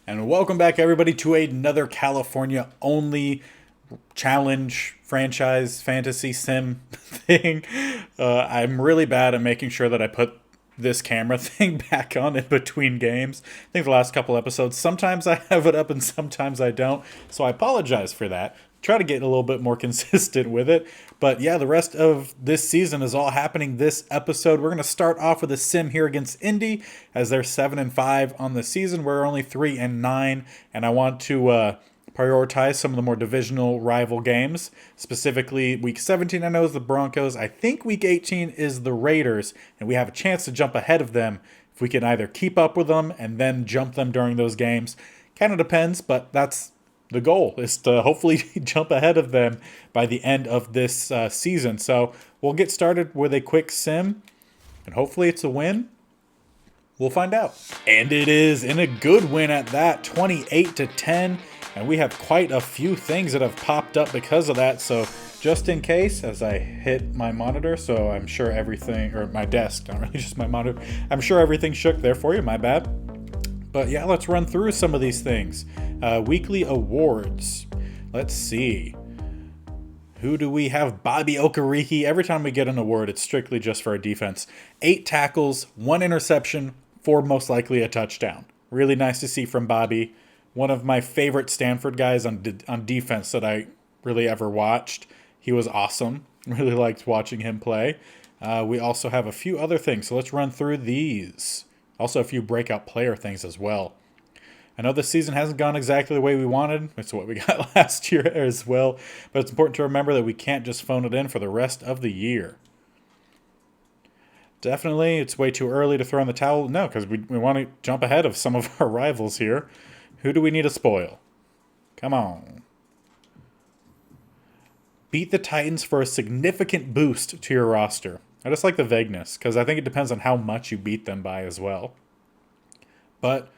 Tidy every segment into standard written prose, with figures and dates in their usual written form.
And welcome back, everybody, to another California only challenge franchise fantasy sim thing. I'm really bad at making sure that I put this camera thing back on in between games. I think the last couple episodes, sometimes I have it up and sometimes I don't. So I apologize for that. Try to get a little bit more consistent with it. But yeah, the rest of this season is all happening this episode. We're going to start off with a sim here against Indy as they're 7-5 on the season. We're only 3-9, and I want to prioritize some of the more divisional rival games. Specifically, week 17 I know is the Broncos. I think week 18 is the Raiders, and we have a chance to jump ahead of them if we can either keep up with them and then jump them during those games. Kind of depends, but that's the goal, is to hopefully jump ahead of them by the end of this season. So we'll get started with a quick sim, and hopefully it's a win. We'll find out. And it is, in a good win at that, 28-10. And we have quite a few things that have popped up because of that. So just in case, as I hit my monitor, so I'm sure everything, or my desk, not really just my monitor, I'm sure everything shook there for you, my bad. But yeah, let's run through some of these things. Weekly awards. Let's see. Who do we have? Bobby Okereke. Every time we get an award, it's strictly just for our defense. 8 tackles, 1 interception, 4 most likely a touchdown. Really nice to see from Bobby. One of my favorite Stanford guys on defense that I really ever watched. He was awesome. Really liked watching him play. We also have a few other things, so let's run through these. Also a few breakout player things as well. I know this season hasn't gone exactly the way we wanted. It's what we got last year as well. But it's important to remember that we can't just phone it in for the rest of the year. Definitely, it's way too early to throw in the towel. No, because we want to jump ahead of some of our rivals here. Who do we need to spoil? Come on. Beat the Titans for a significant boost to your roster. I just like the vagueness, because I think it depends on how much you beat them by as well. But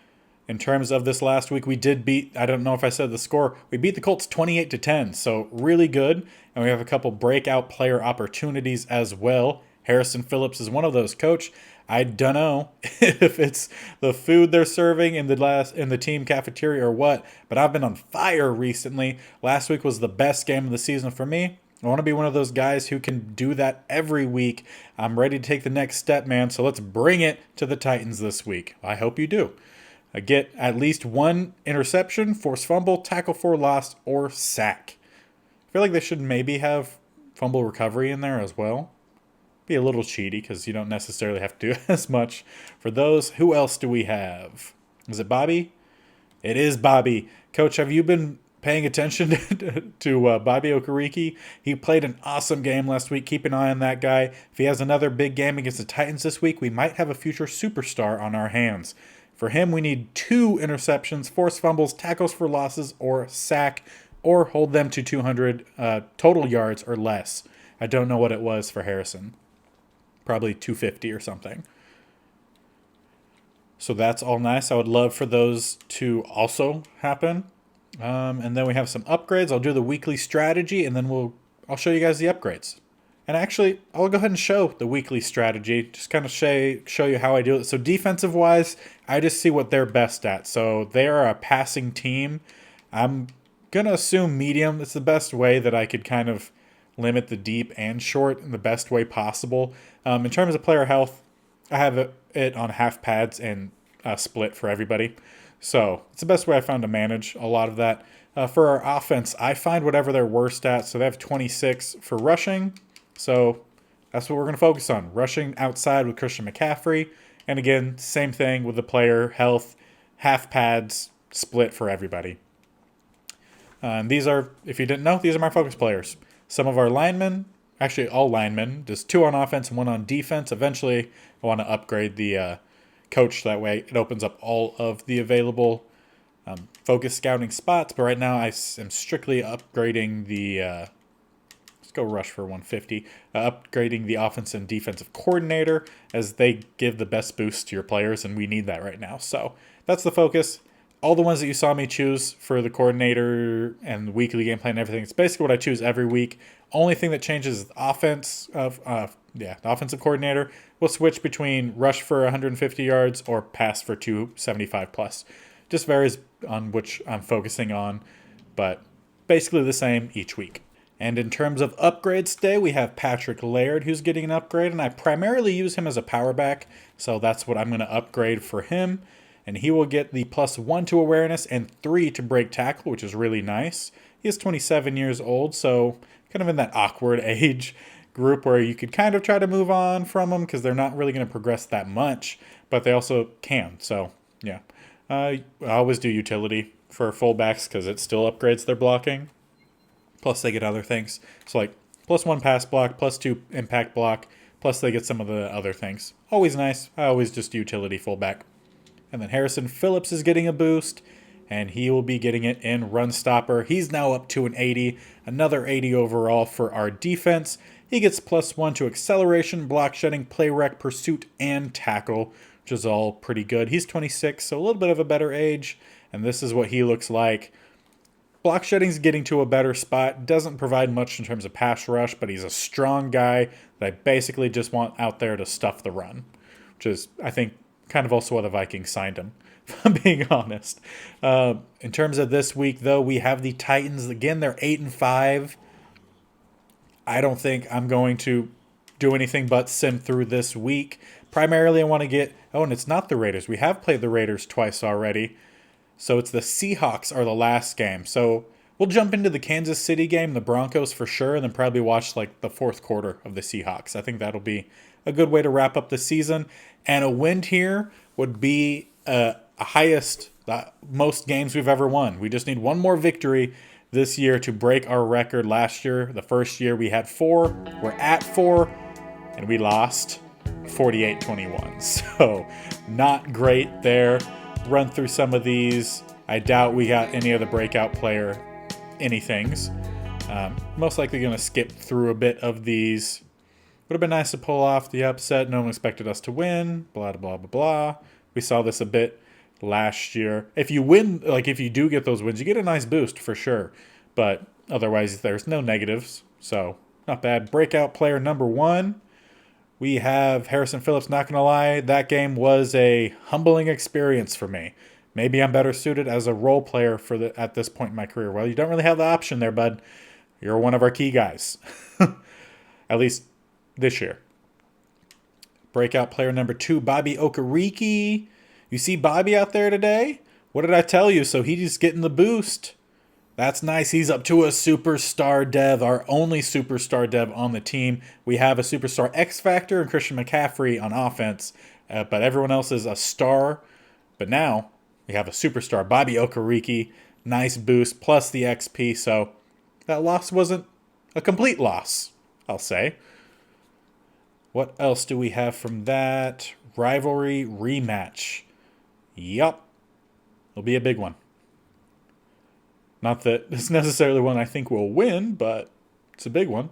in terms of this last week, we did beat, I don't know if I said the score, we beat the Colts 28-10, so really good. And we have a couple breakout player opportunities as well. Harrison Phillips is one of those. Coach, I don't know if it's the food they're serving in the team cafeteria or what, but I've been on fire recently. Last week was the best game of the season for me. I want to be one of those guys who can do that every week. I'm ready to take the next step, man, so let's bring it to the Titans this week. I hope you do. Get at least 1 interception, forced fumble, tackle for loss, or sack. I feel like they should maybe have fumble recovery in there as well. Be a little cheaty because you don't necessarily have to do as much for those. Who else do we have? Is it Bobby? It is Bobby. Coach, have you been paying attention to Bobby Okereke? He played an awesome game last week. Keep an eye on that guy. If he has another big game against the Titans this week, we might have a future superstar on our hands. For him, we need 2 interceptions, forced fumbles, tackles for losses, or sack, or hold them to 200 total yards or less. I don't know what it was for Harrison. Probably 250 or something. So that's all nice. I would love for those to also happen. And then we have some upgrades. I'll do the weekly strategy, and then I'll show you guys the upgrades. And actually, I'll go ahead and show the weekly strategy, just kind of show you how I do it. So defensive-wise, I just see what they're best at. So they are a passing team. I'm going to assume medium. It's the best way that I could kind of limit the deep and short in the best way possible. In terms of player health, I have it on half pads and split for everybody. So it's the best way I found to manage a lot of that. For our offense, I find whatever they're worst at. So they have 26 for rushing. So that's what we're going to focus on. Rushing outside with Christian McCaffrey. And again, same thing with the player health, half pads, split for everybody. And these are, if you didn't know, these are my focus players. Some of our linemen, actually all linemen, just 2 on offense and 1 on defense. Eventually, I want to upgrade the coach. That way it opens up all of the available focus scouting spots. But right now I am strictly upgrading the, let's go rush for 150, upgrading the offense and defensive coordinator as they give the best boost to your players, and we need that right now. So that's the focus. All the ones that you saw me choose for the coordinator and the weekly game plan and everything, it's basically what I choose every week. Only thing that changes is the offense of the offensive coordinator. We'll switch between rush for 150 yards or pass for 275 plus. Just varies on which I'm focusing on, but basically the same each week. And in terms of upgrades today, we have Patrick Laird, who's getting an upgrade, and I primarily use him as a power back, so that's what I'm going to upgrade for him. And he will get the +1 to awareness and 3 to break tackle, which is really nice. He is 27 years old, so kind of in that awkward age group where you could kind of try to move on from them because they're not really going to progress that much, but they also can. So, yeah. I always do utility for fullbacks because it still upgrades their blocking. Plus they get other things. So like +1 pass block, +2 impact block, plus they get some of the other things. Always nice. I always just utility fullback. And then Harrison Phillips is getting a boost, and he will be getting it in run stopper. He's now up to an 80, another 80 overall for our defense. He gets +1 to acceleration, block shedding, play rec, pursuit, and tackle, which is all pretty good. He's 26, so a little bit of a better age, and this is what he looks like. Block shedding's getting to a better spot. Doesn't provide much in terms of pass rush, but he's a strong guy that I basically just want out there to stuff the run, which is, I think, kind of also why the Vikings signed him, if I'm being honest. In terms of this week, though, we have the Titans. Again, they're 8-5. I don't think I'm going to do anything but sim through this week. Primarily, I want to get... Oh, and it's not the Raiders. We have played the Raiders twice already. So it's the Seahawks are the last game. So we'll jump into the Kansas City game, the Broncos for sure, and then probably watch like the fourth quarter of the Seahawks. I think that'll be a good way to wrap up the season. And a win here would be a highest, most games we've ever won. We just need one more victory this year to break our record. Last year, the first year, we had 4. We're at 4, and we lost 48-21. So not great there. Run through some of these. I doubt we got any other breakout player anythings. Most likely going to skip through a bit of these. Would have been nice to pull off the upset. No one expected us to win. Blah, blah, blah, blah. We saw this a bit last year. If you win, like if you do get those wins, you get a nice boost for sure. But otherwise, there's no negatives. So not bad. Breakout player number 1. We have Harrison Phillips. Not going to lie, that game was a humbling experience for me. Maybe I'm better suited as a role player at this point in my career. Well, you don't really have the option there, bud. You're one of our key guys. At least this year. Breakout player number 2, Bobby Okereke. You see Bobby out there today? What did I tell you? So he's getting the boost. That's nice. He's up to a superstar dev, our only superstar dev on the team. We have a superstar X Factor and Christian McCaffrey on offense, but everyone else is a star. But now we have a superstar, Bobby Okereke. Nice boost, plus the XP. So that loss wasn't a complete loss, I'll say. What else do we have from that? Rivalry rematch. Yup. It'll be a big one. Not that it's necessarily one I think will win, but it's a big one.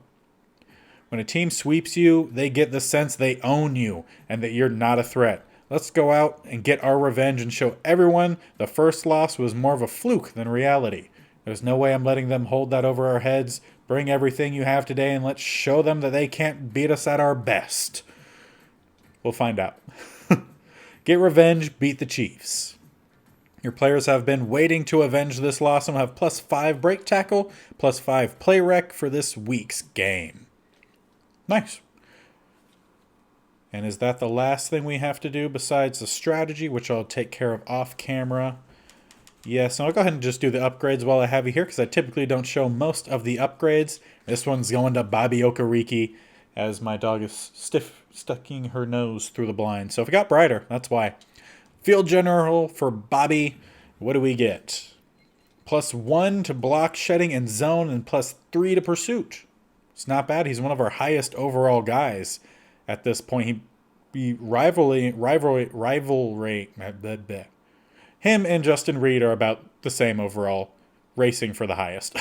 When a team sweeps you, they get the sense they own you and that you're not a threat. Let's go out and get our revenge and show everyone the first loss was more of a fluke than reality. There's no way I'm letting them hold that over our heads. Bring everything you have today and let's show them that they can't beat us at our best. We'll find out. Get revenge, beat the Chiefs. Your players have been waiting to avenge this loss and will have +5 break tackle, +5 play rec for this week's game. Nice. And is that the last thing we have to do besides the strategy, which I'll take care of off camera? Yes, and I'll go ahead and just do the upgrades while I have you here because I typically don't show most of the upgrades. This one's going to Bobby Okereke as my dog is sticking her nose through the blind. So if it got brighter, that's why. Field General for Bobby, what do we get? +1 to block, shedding, and zone, and +3 to pursuit. It's not bad. He's one of our highest overall guys at this point. Rivalry. Him and Justin Reed are about the same overall, racing for the highest.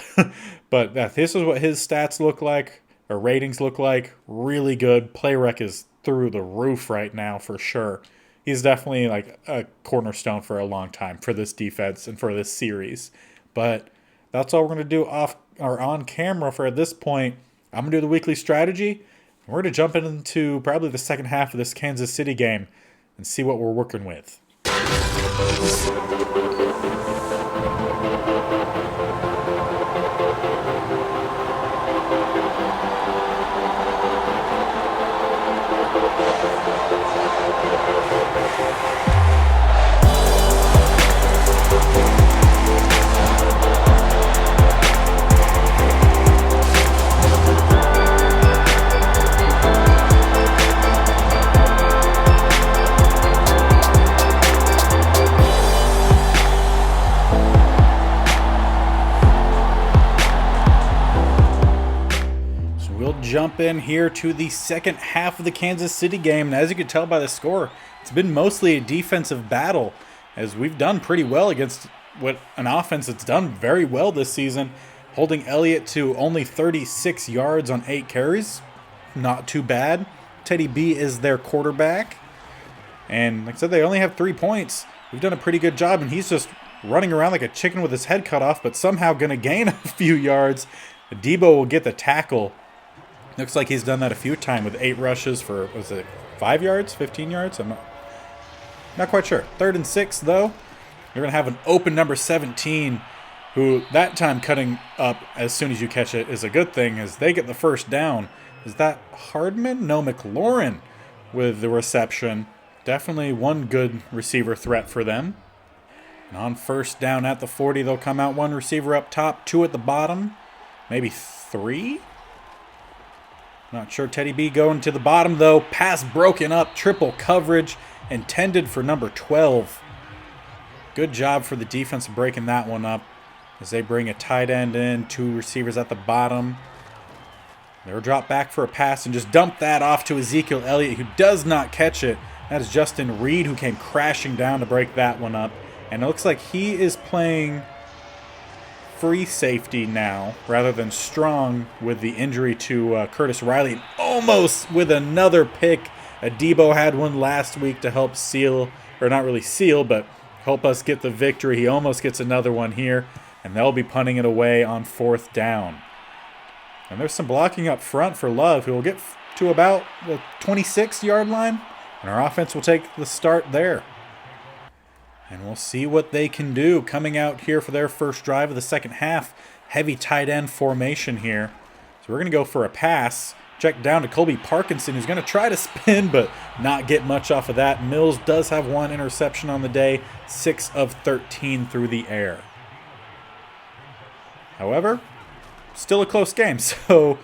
But this is what his stats look like, or ratings look like. Really good. Play rec is through the roof right now for sure. He's definitely like a cornerstone for a long time for this defense and for this series. But that's all we're going to do off or on camera for at this point. I'm going to do the weekly strategy. And we're going to jump into probably the second half of this Kansas City game and see what we're working with. jump in here to the second half of the Kansas City game. And as you can tell by the score, it's been mostly a defensive battle, as we've done pretty well against what an offense that's done very well this season, holding Elliott to only 36 yards on 8 carries. Not too bad. Teddy B is their quarterback. And like I said, they only have 3 points. We've done a pretty good job, and he's just running around like a chicken with his head cut off, but somehow going to gain a few yards. Debo will get the tackle. Looks like he's done that a few times with 8 rushes for, was it 5 yards, 15 yards? I'm not quite sure. 3rd and 6, though. You're going to have an open number 17, who that time cutting up as soon as you catch it is a good thing, as they get the first down. Is that Hardman? No, McLaurin with the reception. Definitely one good receiver threat for them. And on first down at the 40, they'll come out 1 receiver up top, 2 at the bottom, maybe 3? Not sure. Teddy B going to the bottom, though. Pass broken up, triple coverage, intended for number 12. Good job for the defense breaking that one up, as they bring a tight end in, 2 receivers at the bottom. They'll drop back for a pass and just dump that off to Ezekiel Elliott, who does not catch it. That is Justin Reed, who came crashing down to break that one up. And it looks like he is playing free safety now rather than strong, with the injury to Curtis Riley. Almost with another pick. Debo had one last week to help seal, or not really seal, but help us get the victory. He almost gets another one here, and they'll be punting it away on 4th down. And there's some blocking up front for Love, who will get to about the 26-yard line, and our offense will take the start there. And we'll see what they can do coming out here for their first drive of the second half. Heavy tight end formation here. So we're going to go for a pass. Check down to Colby Parkinson, who's going to try to spin, but not get much off of that. Mills does have 1 interception on the day, 6 of 13 through the air. However, still a close game, so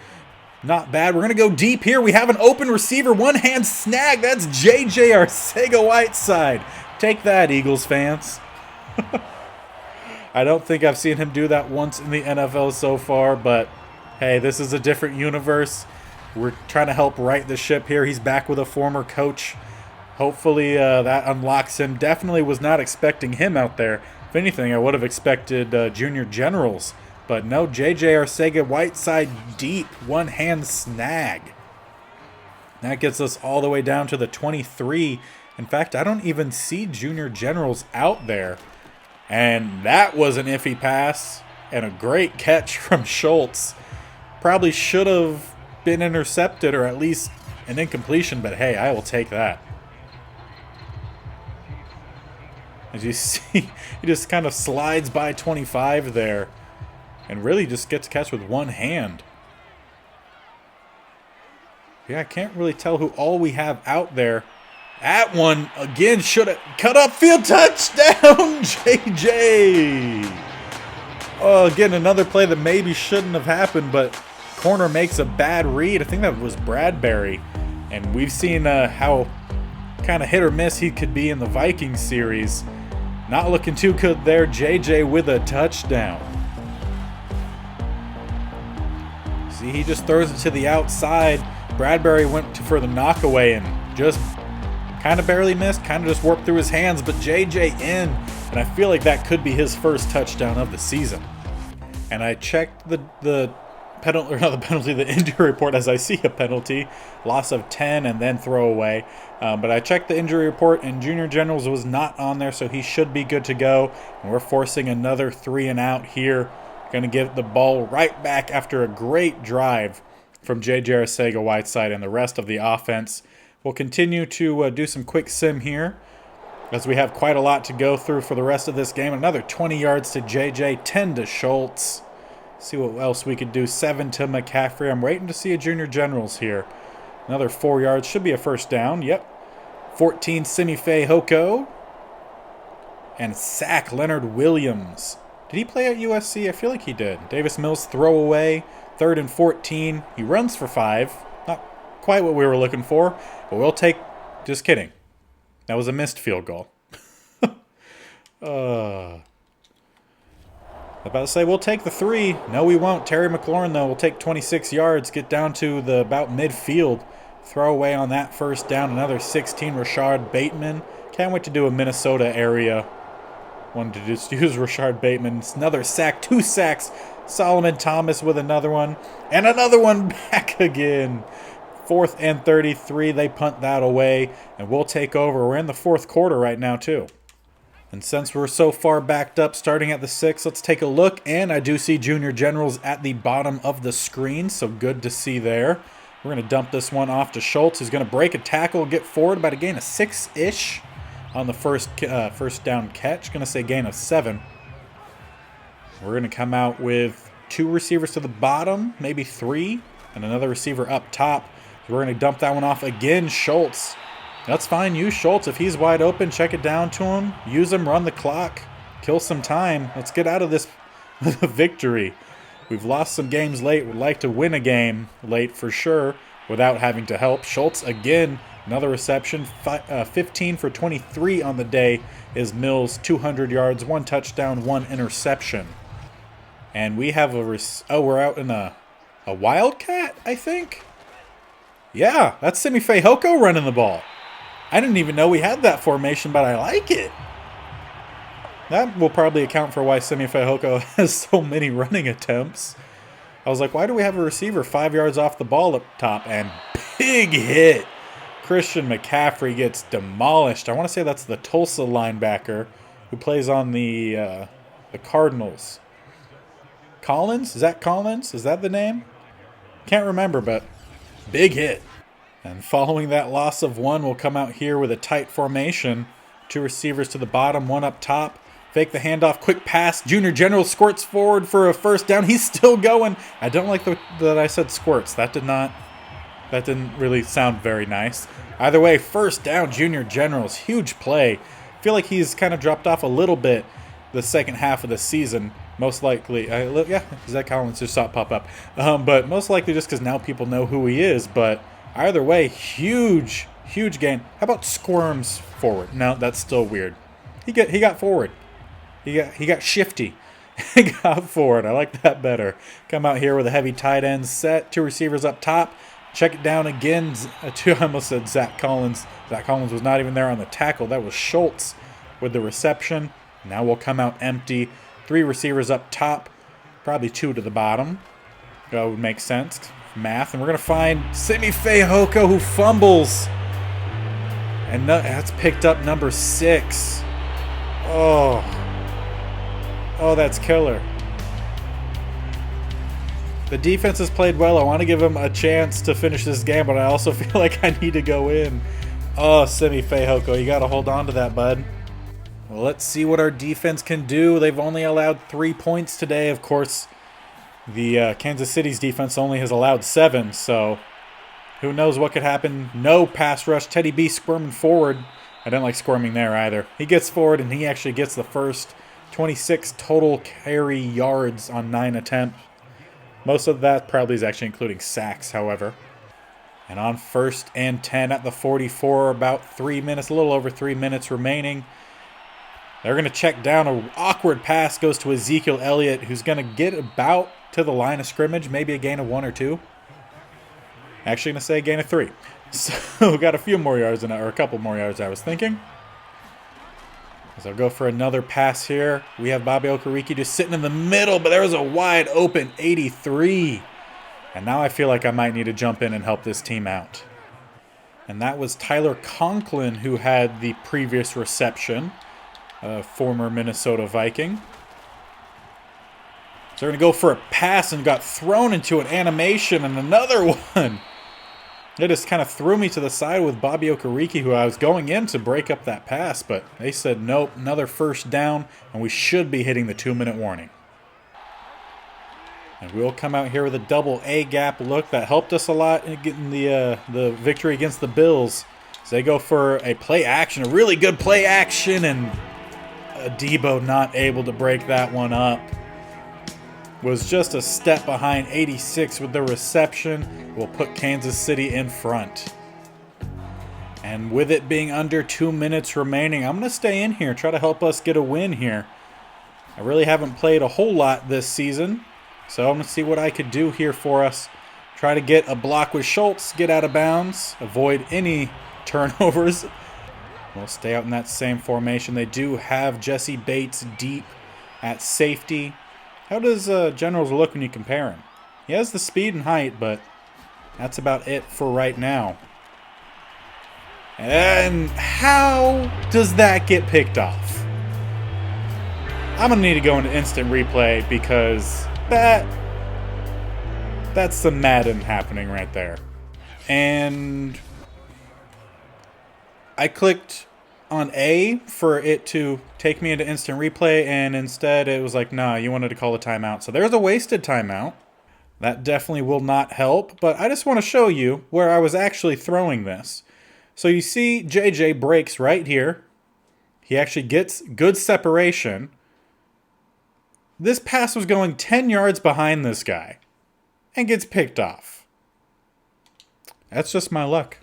not bad. We're going to go deep here. We have an open receiver, one-hand snag. That's J.J. Arcega-Whiteside. Take that, Eagles fans. I don't think I've seen him do that once in the NFL so far, but hey, this is a different universe. We're trying to help right the ship here. He's back with a former coach. Hopefully that unlocks him. Definitely was not expecting him out there. If anything, I would have expected Junior Generals. But no, J.J. Arcega-Whiteside deep, one-hand snag. That gets us all the way down to the 23. In fact, I don't even see Junior Generals out there. And that was an iffy pass and a great catch from Schultz. Probably should have been intercepted, or at least an incompletion, but hey, I will take that. As you see, he just kind of slides by 25 there and really just gets catch with one hand. Yeah, I can't really tell who all we have out there. That one, again, should have cut upfield touchdown, JJ. Oh, again, another play that maybe shouldn't have happened, but corner makes a bad read. I think that was Bradbury. And we've seen how kind of hit or miss he could be in the Vikings series. Not looking too good there. JJ with a touchdown. See, he just throws it to the outside. Bradbury went for the knockaway and just kind of barely missed, kind of just warped through his hands, but JJ in, and I feel like that could be his first touchdown of the season. And I checked the penalty, or not the penalty, the injury report, as I see a penalty, loss of 10 and then throwaway. But I checked the injury report, and Junior Generals was not on there, so he should be good to go. And we're forcing another 3 and out here. Going to get the ball right back after a great drive from J.J. Arcega-Whiteside and the rest of the offense. We'll continue to do some quick sim here, as we have quite a lot to go through for the rest of this game. Another 20 yards to JJ, 10 to Schultz. See what else we could do. 7 to McCaffrey. I'm waiting to see a Junior Generals here. Another 4 yards. Should be a first down. Yep. 14, Simife Hoko. And sack Leonard Williams. Did he play at USC? I feel like he did. Davis Mills throwaway. 3rd and 14. He runs for 5. Not quite what we were looking for, but we'll take... Just kidding. That was a missed field goal. About to say we'll take the 3. No, we won't. Terry McLaurin, though, will take 26 yards, get down to the about midfield. Throw away on that first down. Another 16, Rashard Bateman. Can't wait to do a Minnesota area. Wanted to just use Rashard Bateman. It's another sack, 2 sacks. Solomon Thomas with another one. And another one back again. 4th and 33. They punt that away. And we'll take over. We're in the 4th quarter right now, too. And since we're so far backed up, starting at the 6, let's take a look. And I do see Junior Generals at the bottom of the screen, so good to see there. We're going to dump this one off to Schultz. He's going to break a tackle, get forward, about a gain of 6-ish on the first down catch. Going to say gain of 7. We're going to come out with 2 receivers to the bottom, maybe 3, and another receiver up top. So we're going to dump that one off again, Schultz. That's fine. Use Schultz. If he's wide open, check it down to him. Use him, run the clock, kill some time. Let's get out of this victory. We've lost some games late. Would like to win a game late for sure without having to help. Schultz again, another reception. 15 for 23 on the day is Mills. 200 yards, 1 touchdown, 1 interception. And we have we're out in a Wildcat, I think? Yeah, that's Simi Fehoko running the ball. I didn't even know we had that formation, but I like it. That will probably account for why Simi Fehoko has so many running attempts. I was like, why do we have a receiver 5 yards off the ball up top? And big hit. Christian McCaffrey gets demolished. I want to say that's the Tulsa linebacker who plays on the Cardinals. Collins? Is that Collins? Is that the name? Can't remember, but big hit. And following that loss of 1, we'll come out here with a tight formation. 2 receivers to the bottom, 1 up top. Fake the handoff, quick pass. Junior General squirts forward for a first down. He's still going. I don't like that I said squirts. That didn't really sound very nice. Either way, first down, Junior Generals. Huge play. I feel like he's kind of dropped off a little bit the second half of the season. Most likely, Zach Collins just saw it pop up. But most likely just because now people know who he is. But either way, huge gain. How about squirms forward? No, that's still weird. He got forward. He got shifty. He got forward. I like that better. Come out here with a heavy tight end set. 2 receivers up top. Check it down again. I almost said Zach Collins. Zach Collins was not even there on the tackle. That was Schultz with the reception. Now we'll come out empty. 3 receivers up top. Probably 2 to the bottom. That would make sense. Math. And we're going to find Simi Fehoko, who fumbles. And that's picked up number 6. Oh, that's killer. The defense has played well. I want to give them a chance to finish this game, but I also feel like I need to go in. Oh, Simi Fehoko, you got to hold on to that, bud. Well, let's see what our defense can do. They've only allowed 3 points today. Of course, the Kansas City's defense only has allowed 7, so who knows what could happen. No pass rush. Teddy B squirming forward. I didn't like squirming there either. He gets forward, and he actually gets the first 26 total carry yards on 9 attempts. Most of that probably is actually including sacks, however. And on 1st and 10 at the 44, about 3 minutes, a little over 3 minutes remaining. They're going to check down. An awkward pass goes to Ezekiel Elliott, who's going to get about to the line of scrimmage, maybe a gain of 1 or 2. Actually going to say a gain of 3. So we got a few more yards, or a couple more yards, I was thinking. So I'll go for another pass here. We have Bobby Okereke just sitting in the middle, but there was a wide open 83. And now I feel like I might need to jump in and help this team out. And that was Tyler Conklin who had the previous reception, former Minnesota Viking. So they're going to go for a pass and got thrown into an animation, and another one. They just kind of threw me to the side with Bobby Okereke, who I was going in to break up that pass, but they said nope, another first down, and we should be hitting the 2-minute warning. And we'll come out here with a double A gap look that helped us a lot in getting the victory against the Bills. So they go for a play action, a really good play action, and Debo not able to break that one up. Was just a step behind 86 with the reception. Will put Kansas City in front. And with it being under 2 minutes remaining, I'm going to stay in here, try to help us get a win here. I really haven't played a whole lot this season, so I'm going to see what I could do here for us. Try to get a block with Schultz, get out of bounds, avoid any turnovers. We'll stay out in that same formation. They do have Jesse Bates deep at safety. How does Generals look when you compare him? He has the speed and height, but that's about it for right now. And how does that get picked off? I'm going to need to go into instant replay because that's some Madden happening right there. And I clicked on A for it to take me into instant replay, and instead it was like, nah, you wanted to call a timeout. So there's a wasted timeout. That definitely will not help, but I just want to show you where I was actually throwing this. So you see JJ breaks right here. He actually gets good separation. This pass was going 10 yards behind this guy and gets picked off. That's just my luck.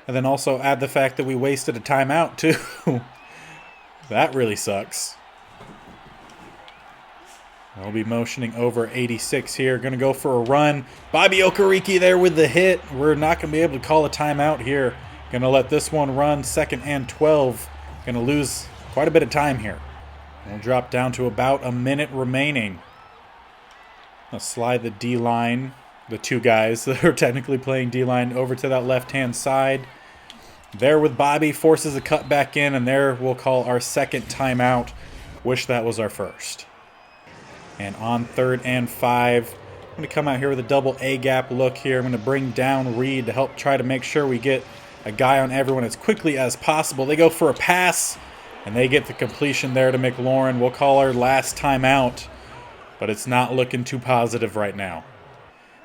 And then also add the fact that we wasted a timeout too. That really sucks. I'll be motioning over 86 here. Going to go for a run. Bobby Okereke there with the hit. We're not going to be able to call a timeout here. Going to let this one run. 2nd and 12. Going to lose quite a bit of time here. We'll drop down to about a minute remaining. I'll slide the D-line, the two guys that are technically playing D-line, over to that left-hand side. There with Bobby, forces a cut back in, and there we'll call our second timeout. Wish that was our first. And on 3rd and 5, I'm going to come out here with a double A-gap look here. I'm going to bring down Reed to help try to make sure we get a guy on everyone as quickly as possible. They go for a pass, and they get the completion there to McLaurin. We'll call our last timeout, but it's not looking too positive right now.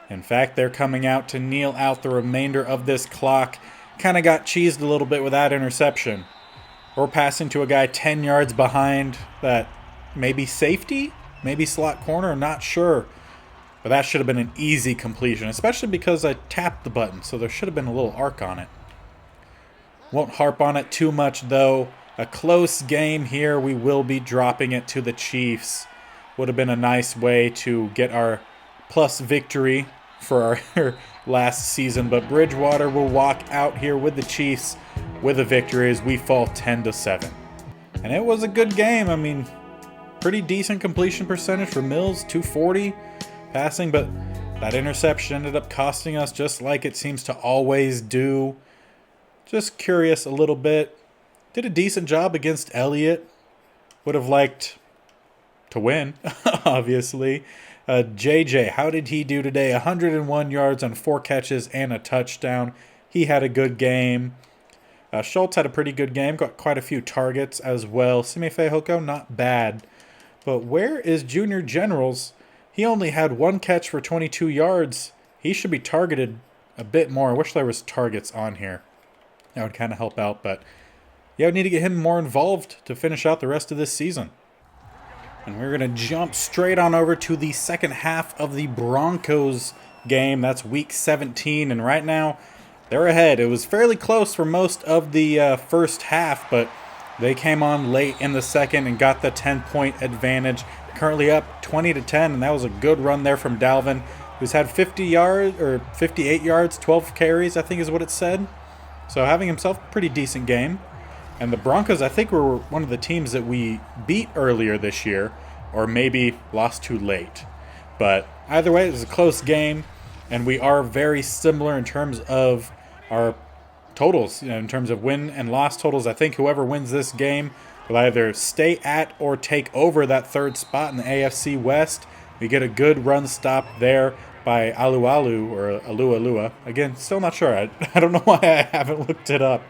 In fact, they're coming out to kneel out the remainder of this clock. Kind of got cheesed a little bit with that interception. We're passing to a guy 10 yards behind that maybe safety? Maybe slot corner, I'm not sure. But that should have been an easy completion, especially because I tapped the button, so there should have been a little arc on it. Won't harp on it too much, though. A close game here. We will be dropping it to the Chiefs. Would have been a nice way to get our plus victory for our last season, but Bridgewater will walk out here with the Chiefs with a victory as we fall 10-7. And it was a good game. I mean, pretty decent completion percentage for Mills, 240 passing, but that interception ended up costing us just like it seems to always do. Just curious a little bit. Did a decent job against Elliott. Would have liked to win, obviously. JJ, how did he do today? 101 yards on 4 catches and a touchdown. He had a good game. Schultz had a pretty good game. Got quite a few targets as well. Simi Fehoko, not bad. But where is Junior Generals? He only had 1 catch for 22 yards. He should be targeted a bit more. I wish there was targets on here. That would kind of help out. But yeah, we need to get him more involved to finish out the rest of this season. And we're going to jump straight on over to the second half of the Broncos game. That's week 17. And right now, they're ahead. It was fairly close for most of the first half, but they came on late in the second and got the 10-point advantage. Currently up 20-10, and that was a good run there from Dalvin, who's had 50 yards or 58 yards, 12 carries, I think is what it said. So having himself a pretty decent game. And the Broncos, I think, were one of the teams that we beat earlier this year, or maybe lost too late. But either way, it was a close game, and we are very similar in terms of our totals, in terms of win and loss totals. I think whoever wins this game will either stay at or take over that 3rd spot in the AFC West. We get a good run stop there by Alualu, or Alua. Again, still not sure. I don't know why I haven't looked it up.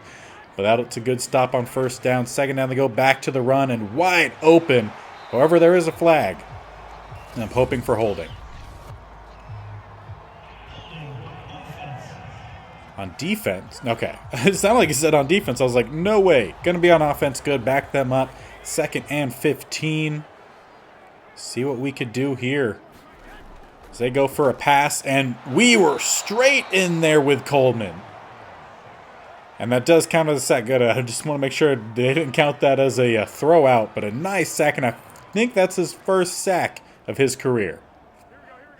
But that's a good stop on 1st down. 2nd down, they go back to the run and wide open. However, there is a flag. And I'm hoping for holding. On defense? Okay. It sounded like he said on defense. I was like, no way. Going to be on offense. Good. Back them up. 2nd and 15. See what we could do here. As they go for a pass, and we were straight in there with Coleman. And that does count as a sack. Good. I just want to make sure they didn't count that as a throw out, but a nice sack. And I think that's his first sack of his career.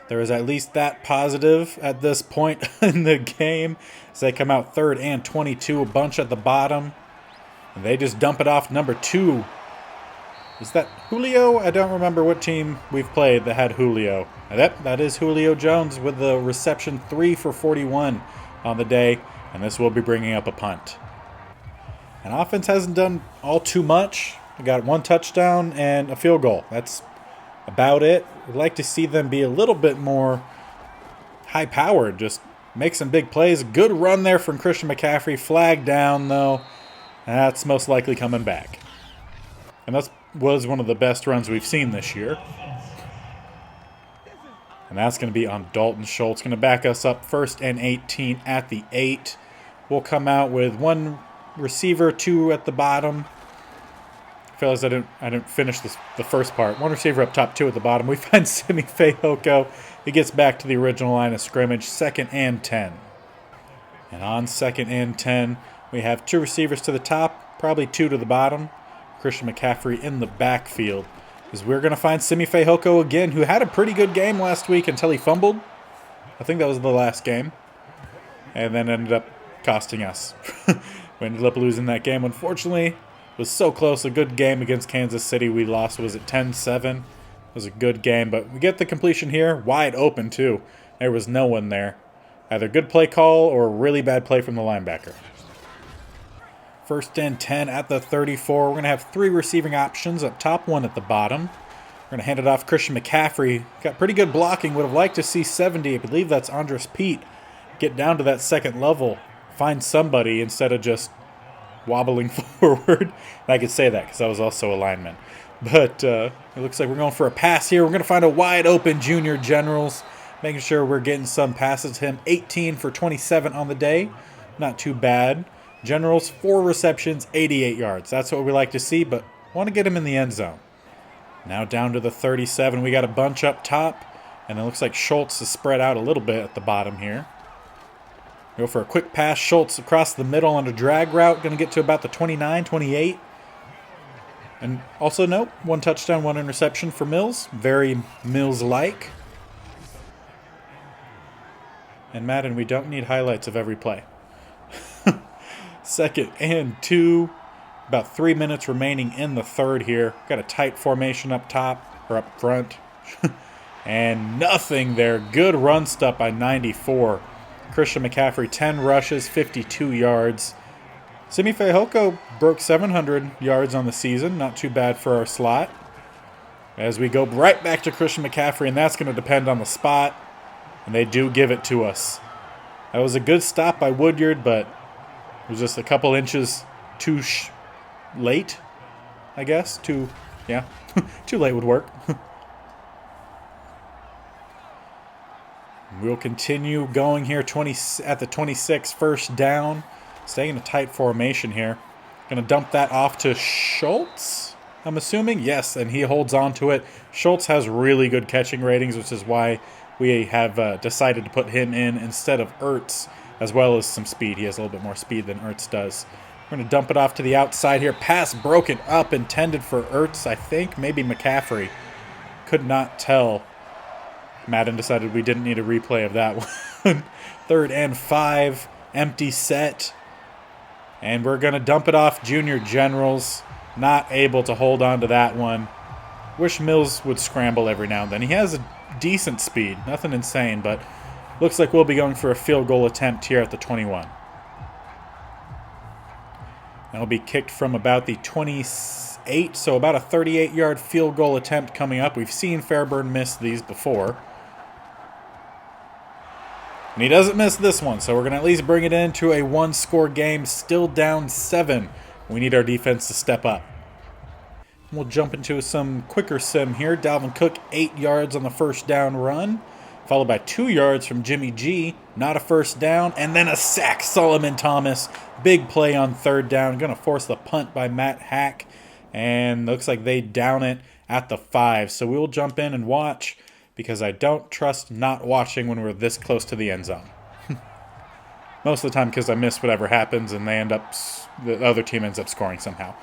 There is at least that positive at this point in the game as they come out 3rd and 22, a bunch at the bottom. And they just dump it off number 2. Is that Julio? I don't remember what team we've played that had Julio. That is Julio Jones with the reception, 3 for 41 on the day. And this will be bringing up a punt. And offense hasn't done all too much. We got 1 touchdown and a field goal. That's about it. We'd like to see them be a little bit more high-powered. Just make some big plays. Good run there from Christian McCaffrey. Flag down, though. That's most likely coming back. And that was one of the best runs we've seen this year. And that's going to be on Dalton Schultz. Going to back us up 1st and 18 at the 8. We'll come out with 1 receiver, 2 at the bottom. Fellas, I didn't finish the first part. 1 receiver up top, 2 at the bottom. We find Simi Fehoko. He gets back to the original line of scrimmage. 2nd and 10. And on 2nd and 10, we have 2 receivers to the top, probably 2 to the bottom. Christian McCaffrey in the backfield. Because we're going to find Simi Fehoko again, who had a pretty good game last week until he fumbled. I think that was the last game. And then ended up costing us. We ended up losing that game, unfortunately. It was so close. A good game against Kansas City. We lost, was it 10-7? It was a good game, but we get the completion here. Wide open, too. There was no one there. Either good play call or really bad play from the linebacker. 1st and 10 at the 34. We're going to have 3 receiving options up top, 1 at the bottom. We're going to hand it off Christian McCaffrey. Got pretty good blocking. Would have liked to see 70. I believe that's Andres Pete. Get down to that 2nd level. Find somebody instead of just wobbling forward. And I could say that because I was also a lineman. But it looks like we're going for a pass here. We're going to find a wide open Junior Generals. Making sure we're getting some passes to him. 18 for 27 on the day. Not too bad. Generals, 4 receptions, 88 yards. That's what we like to see, but want to get him in the end zone. Now down to the 37. We got a bunch up top. And it looks like Schultz is spread out a little bit at the bottom here. Go for a quick pass. Schultz across the middle on a drag route. Going to get to about the 29, 28. And also note, 1 touchdown, 1 interception for Mills. Very Mills-like. And Madden, we don't need highlights of every play. 2nd and 2. About 3 minutes remaining in the 3rd here. Got a tight formation up top, or up front. And nothing there. Good run stop by 94. Christian McCaffrey, 10 rushes, 52 yards. Simi Fehoko broke 700 yards on the season. Not too bad for our slot. As we go right back to Christian McCaffrey, and that's going to depend on the spot. And they do give it to us. That was a good stop by Woodyard, but it was just a couple inches too late, I guess. Too late would work. We'll continue going here at the 26, 1st down. Staying in a tight formation here. Going to dump that off to Schultz, I'm assuming. Yes, and he holds on to it. Schultz has really good catching ratings, which is why we have decided to put him in instead of Ertz, as well as some speed. He has a little bit more speed than Ertz does. We're going to dump it off to the outside here. Pass broken up, intended for Ertz, I think. Maybe McCaffrey. Could not tell. Madden decided we didn't need a replay of that one. 3rd and 5. Empty set. And we're going to dump it off Junior Generals. Not able to hold on to that one. Wish Mills would scramble every now and then. He has a decent speed. Nothing insane, but looks like we'll be going for a field goal attempt here at the 21. That'll be kicked from about the 28, so about a 38-yard field goal attempt coming up. We've seen Fairburn miss these before. And he doesn't miss this one, so we're going to at least bring it into a 1-score game. Still down 7. We need our defense to step up. We'll jump into some quicker sim here. Dalvin Cook, 8 yards on the 1st down run, followed by 2 yards from Jimmy G. Not a 1st down, and then a sack. Solomon Thomas, big play on 3rd down. Going to force the punt by Matt Hack, and looks like they down it at the 5. So we will jump in and watch, because I don't trust not watching when we're this close to the end zone. Most of the time because I miss whatever happens and the other team ends up scoring somehow.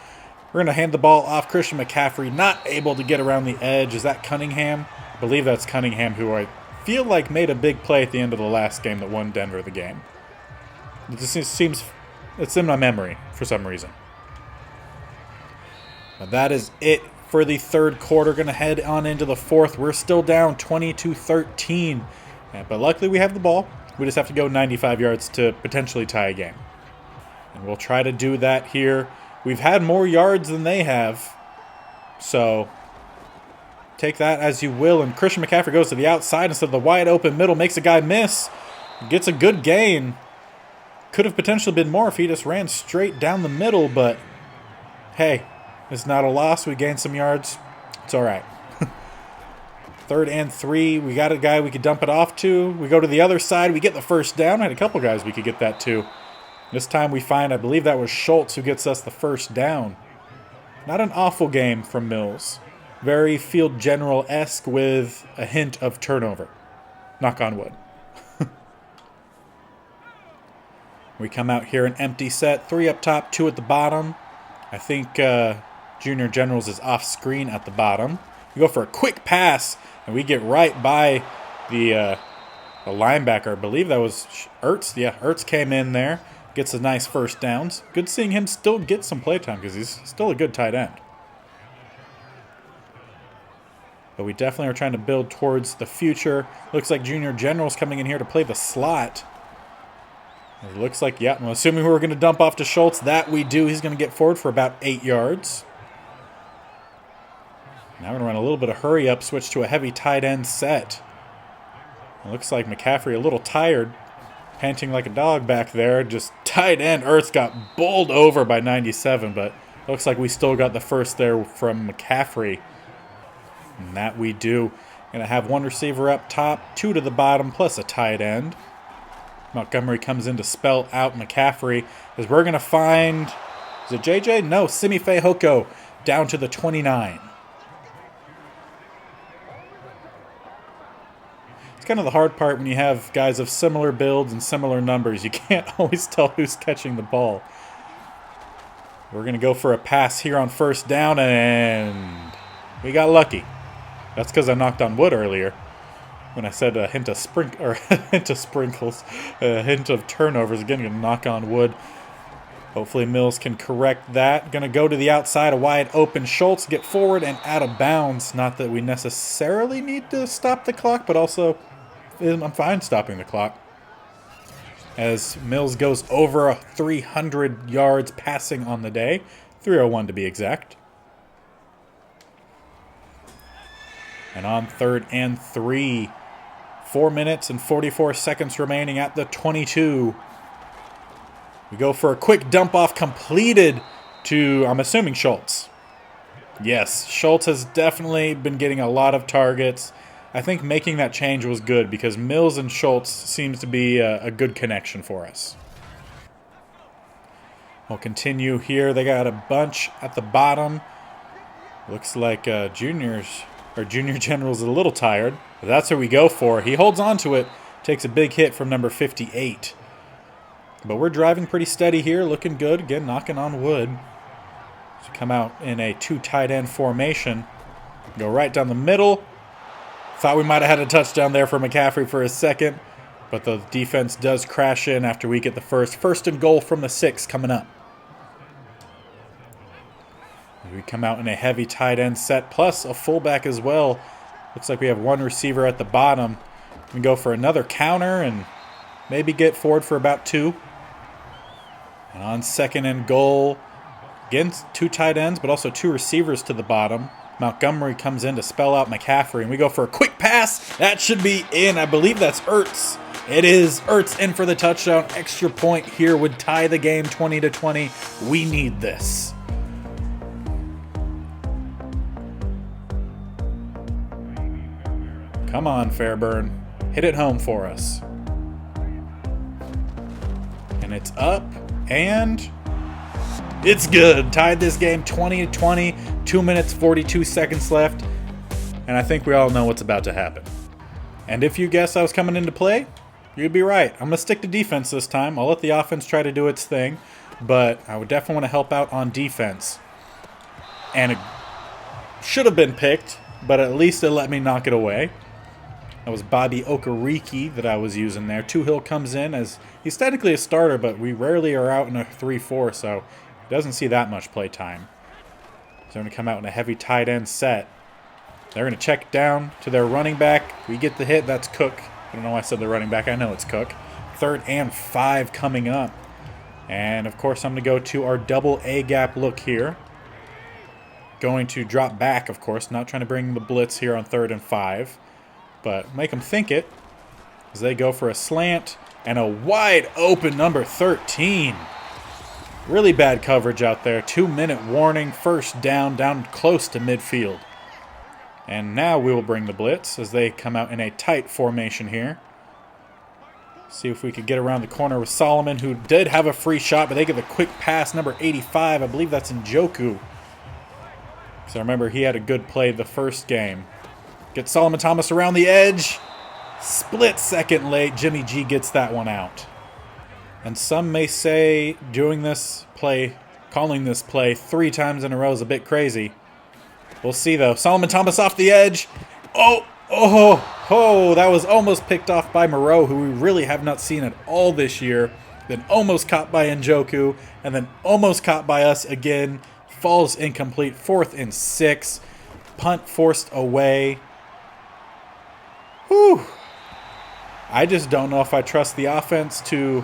We're going to hand the ball off. Christian McCaffrey not able to get around the edge. Is that Cunningham? I believe that's Cunningham, who I feel like made a big play at the end of the last game that won Denver the game. It just seems it's in my memory for some reason. But that is it for the third quarter. Going to head on into the fourth. We're still down 20-13. But luckily we have the ball. We just have to go 95 yards to potentially tie a game. And we'll try to do that here. We've had more yards than they have. So take that as you will. And Christian McCaffrey goes to the outside instead of the wide open middle. Makes a guy miss. Gets a good gain. Could have potentially been more if he just ran straight down the middle. But hey, it's not a loss. We gained some yards. It's all right. 3rd and 3. We got a guy we could dump it off to. We go to the other side. We get the first down. I had a couple guys we could get that to. This time we find, I believe that was Schultz who gets us the first down. Not an awful game from Mills. Very field general-esque with a hint of turnover. Knock on wood. We come out here an empty set. 3 up top, 2 at the bottom. I think Junior Generals is off screen at the bottom. We go for a quick pass, and we get right by the linebacker. I believe that was Ertz. Yeah, Ertz came in there. Gets a nice first downs. Good seeing him still get some playtime because he's still a good tight end. But we definitely are trying to build towards the future. Looks like Junior General's coming in here to play the slot. It looks like, yeah, I'm assuming we're going to dump off to Schultz. That we do. He's going to get forward for about 8 yards. Now we're going to run a little bit of hurry up, switch to a heavy tight end set. It looks like McCaffrey a little tired. Panting like a dog back there. Just tight end. Ertz got bowled over by 97, but looks like we still got the first there from McCaffrey. And that we do. Going to have 1 receiver up top, 2 to the bottom, plus a tight end. Montgomery comes in to spell out McCaffrey. As we're going to find, is it JJ? No, Simi Fehoko down to the 29. It's kind of the hard part when you have guys of similar builds and similar numbers. You can't always tell who's catching the ball. We're going to go for a pass here on first down, and we got lucky. That's because I knocked on wood earlier when I said a hint of sprinkles, a hint of turnovers. Again, going to knock on wood. Hopefully Mills can correct that. Going to go to the outside, a wide open Schultz, get forward and out of bounds. Not that we necessarily need to stop the clock, but also I'm fine stopping the clock. As Mills goes over 300 yards passing on the day, 301 to be exact. And on 3rd and 3, 4 minutes and 44 seconds remaining at the 22. We go for a quick dump off completed to, I'm assuming, Schultz. Yes, Schultz has definitely been getting a lot of targets. I think making that change was good because Mills and Schultz seems to be a good connection for us. We'll continue here. They got a bunch at the bottom. Looks like Junior General's a little tired, but that's what we go for. He holds on to it, takes a big hit from number 58. But we're driving pretty steady here, looking good. Again, knocking on wood. So come out in a 2 tight end formation. Go right down the middle. Thought we might have had a touchdown there for McCaffrey for a second, but the defense does crash in after we get the first and goal from the 6 coming up. We come out in a heavy tight end set, plus a fullback as well. Looks like we have 1 receiver at the bottom. We go for another counter and maybe get forward for about 2. And on 2nd and goal, again, 2 tight ends, but also 2 receivers to the bottom. Montgomery comes in to spell out McCaffrey, and we go for a quick pass. That should be in. I believe that's Ertz. It is Ertz in for the touchdown. Extra point here would tie the game 20-20. We need this. Come on, Fairburn. Hit it home for us. And it's up, and it's good. Tied this game 20-20. 2 minutes, 42 seconds left. And I think we all know what's about to happen. And if you guess I was coming into play, you'd be right. I'm going to stick to defense this time. I'll let the offense try to do its thing. But I would definitely want to help out on defense. And it should have been picked, but at least it let me knock it away. That was Bobby Okereke that I was using there. Hill comes in as he's technically a starter, but we rarely are out in a 3-4, so he doesn't see that much play time. So they're going to come out in a heavy tight end set. They're going to check down to their running back. We get the hit. That's Cook. I don't know why I said the running back. I know it's Cook. 3rd and 5 coming up. And, of course, I'm going to go to our double A-gap look here. Going to drop back, of course. Not trying to bring the blitz here on 3rd and 5. But make them think it as they go for a slant and a wide open number 13. Really bad coverage out there. 2-minute warning. First down close to midfield. And now we will bring the blitz as they come out in a tight formation here. See if we could get around the corner with Solomon, who did have a free shot, but they give a quick pass, number 85. I believe that's Njoku. So remember, he had a good play the first game. Get Solomon Thomas around the edge. Split second late. Jimmy G gets that one out. And some may say doing this play, calling this play 3 times in a row is a bit crazy. We'll see, though. Solomon Thomas off the edge. Oh, that was almost picked off by Moreau, who we really have not seen at all this year. Then almost caught by Njoku, and then almost caught by us again. Falls incomplete. 4th and 6. Punt forced away. Whew. I just don't know if I trust the offense to